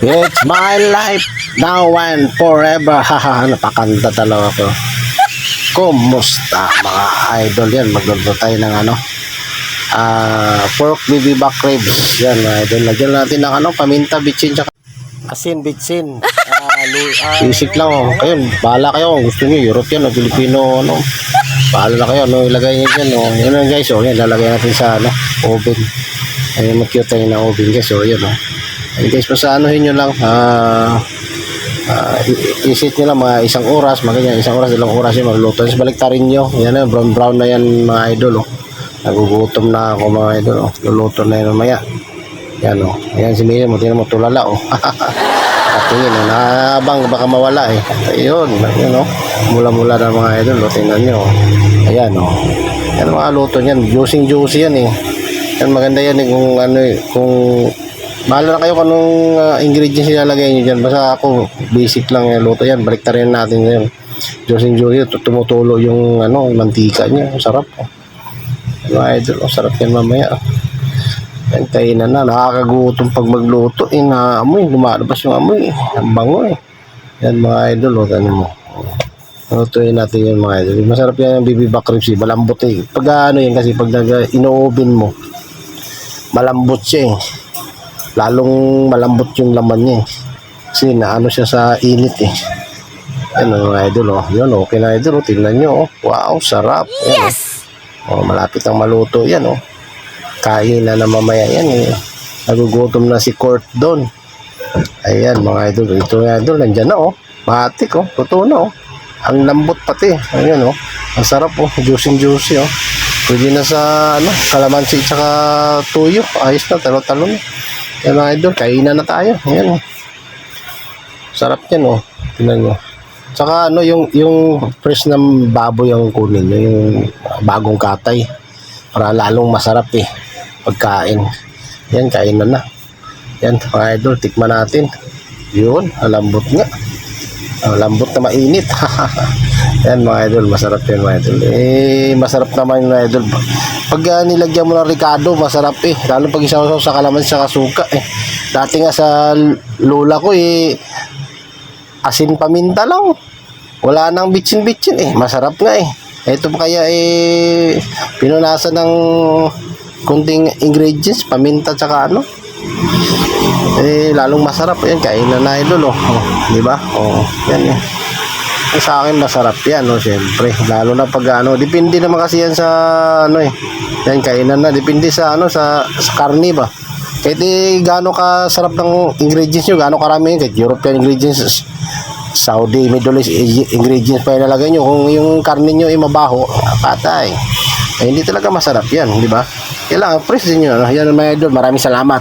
It's my life now and forever. Haha, napakanta talaga ko. Kumusta mga idol yan? Magluluto tayo ng pork bibimbap ribs. Yan mga idol. Lagyan natin ng paminta, bitsin, tsaka asin, bitsin. Basic lang oh. Kayo, bahala kayo. Gusto niyo European o Filipino bahala na kayo. Ilagay niyo dyan oh. Yan lang guys oh. Yan, lalagay natin sa oven. Ayun, mag-cute tayo ng oven guys oh. Yan oh. Ayun guys, pasaanohin nyo lang. Isit nyo lang mga isang oras, isang oras, ilang oras yung magluto. Tapos baliktarin nyo. Yan na, brown na yan mga idol oh. Nagugutom na ako mga idol oh. Luluto na yun mamaya. Yan oh. Ayan si Mia mo, tinan mo tulala oh. At tingin oh, nahabang baka mawala eh. Ayun, yun oh. Mula-mula na mga idol oh. Tingnan nyo oh. Ayan oh. Yan mga luto niyan. Juicy yan eh. Yan maganda yan eh kung bahala na kayo kung anong ingredients ilalagay nyo dyan. Basta ako, basic lang yung luto yan. Baliktarin natin yun. Juicy, tumutulo yung mantika niya. Sarap. Mga idol, sarap yan mamaya. Hintayin na. Nakakagutom pag magluto. Naamoy, lumalabas yung amoy. Ang bango eh. Yan mga idol, tanin mo. Lutuin natin yun mga idol. Masarap yan yung bibimbap ribs. Malambot eh. Pag yan kasi pag ino-oven mo, malambot siya eh. Lalong malambot yung laman niya eh. Kasi siya sa init eh. Yan mga idol oh. Yun okay na idol oh. Tingnan nyo oh. Wow, sarap. Yan, yes! Oh, malapit ang maluto yan oh. Kain na mamaya yan eh. Nagugutom na si Court doon. Ayan mga idol. Ito mga idol, nandyan na oh. Matik oh. Totoo na oh. Ang lambot pati. Ayan oh. Ang sarap oh. Juicy oh. Pwede na sa kalamansi tsaka tuyo. Ayos na, talo-talo na. Yan mga idol, kainan na tayo. Ayan. Sarap yan oh. Tingnan nyo. Tsaka yung fresh ng baboy ang kunin nyo, yung bagong katay. Para lalong masarap eh. Pagkain. Yan, kainan na. Yan mga idol, tikman natin. Yun, lambot nga. Lambot na mainit. Yan mga idol, masarap yan mga idol. Masarap naman mga idol. Pag nilagyan mo ng ricado, masarap eh. Lalo pag isaw sa kalamansi sa suka eh. Dati nga sa lola ko asin paminta lang. Wala nang bitsin-bitsin eh. Masarap nga eh. Ito pa kaya pinunasan ng kunting ingredients, paminta tsaka lalong masarap yan. Kainan na idol oh. Di ba? Oh, yan eh. Sa akin masarap yan syempre. Lalo na pag depende naman kasi yan sa yan kainan na. Depende sa sa karne ba. Kahit gaano ka sarap ng ingredients nyo, gaano karami yun. Kahit European ingredients, Saudi, Middle East ingredients pa ilalagay nyo. Kung yung karne nyo mabaho, patay. Hindi talaga masarap yan, di ba? Kailangan fresh din yun. Yan mga idol, maraming salamat.